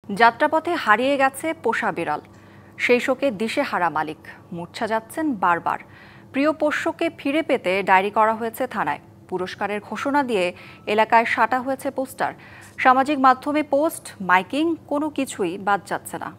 যাত্রাপথে হারিয়ে গেছে পোষা বিড়াল, সেই শোকে দিশেহারা মালিক মূর্ছা যাচ্ছেন বারবার। প্রিয় পোষ্যকে ফিরে পেতে ডায়েরি করা হয়েছে থানায়, পুরস্কারের ঘোষণা দিয়ে এলাকায় সাঁটা হয়েছে পোস্টার। সামাজিক মাধ্যমে পোস্ট, মাইকিং, কোনো কিছুই বাদ যাচ্ছে না।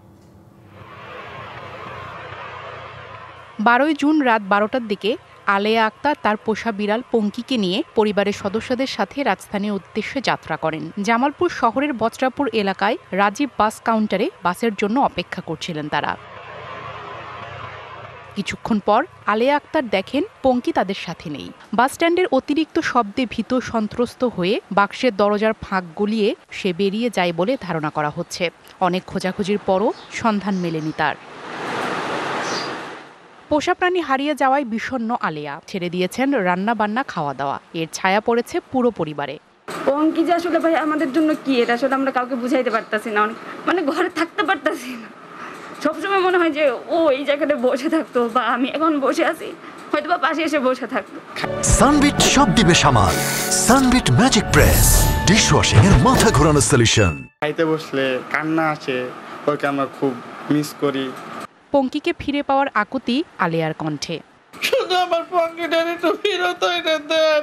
12 জুন রাত 12টার দিকে আলেয়া আক্তার তার পোষা বিড়াল পঙ্কিকে নিয়ে পরিবারের সদস্যদের সাথে রাজধানীর উদ্দেশ্যে যাত্রা করেন। জামালপুর শহরের বজ্রাপুর এলাকায় রাজীব বাস কাউন্টারে বাসের জন্য অপেক্ষা করছিলেন তারা। কিছুক্ষণ পর আলেয়া আক্তার দেখেন পঙ্কি তাদের সাথে নেই। বাসস্ট্যান্ডের অতিরিক্ত শব্দে ভীত সন্ত্রস্ত হয়ে বাক্সের দরজার ফাঁক গলিয়ে সে বেরিয়ে যায় বলে ধারণা করা হচ্ছে। অনেক খোঁজাখুঁজির পরও সন্ধান মেলেনি তার। পোষা প্রাণী হারিয়ে যাওয়ায় বিষণ্ণ আলেয়া ছেড়ে দিয়েছেন রান্না বান্না, খাওয়া দাওয়া। এর ছায়া পড়েছে পুরো পরিবারে। পঙ্কি যে আসলে ভাই আমাদের জন্য কি, এটা আসলে আমরা কাউকে বুঝাইতে পারতাছি না, মানে ঘরে থাকতে পারতাছি না। সবসময় মনে হয় যে ও এই জায়গাটা বসে থাকতো, বা আমি এখন বসে আছি হয়তো বা পাশে এসে বসে থাকতো। সানবিট সব দিবে সামাল। সানবিট ম্যাজিক প্রেস ডিশওয়াশিং এর মাথা ঘোরানো সলিউশন। খাইতে বসলে কান্না আসে, ওকে আমরা খুব মিস করি। পঙ্কিকে ফিরে পাওয়ার আকুতি আলেয়ার কণ্ঠে। শুধু আমার পঙ্কিটার একটু ফিরত এটা দেন,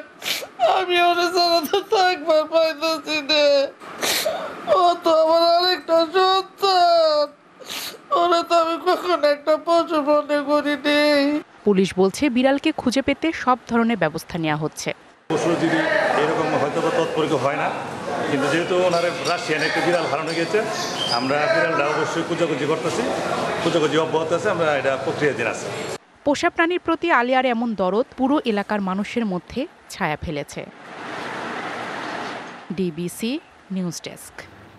আমি ওরে ছাড়া তো থাকবার পাইতেছি না। ও তো আমার আরেকটা সন্তান, ওরা তো আমি কখনো একটা পশু মনে করিনি। পুলিশ বলছে বিড়ালকে খুঁজে পেতে সব ধরনের ব্যবস্থা নেওয়া হচ্ছে। পশু যদি এরকম হয়তো তৎপরিত হয় না, কিন্তু যেহেতু ওনারা রাশিয়ান একটা বিড়াল হারানো গেছে, আমরা বিড়ালটা অবশ্যই খোঁজাখুঁজি করতেছি, খোঁজাখুঁজি অব্যাহত আছে, আমরা এটা প্রক্রিয়াধীন আছে। পোষা প্রাণীর প্রতি আলিয়ার এমন দরদ পুরো এলাকার মানুষের মধ্যে ছায়া ফেলেছে। DBC news desk.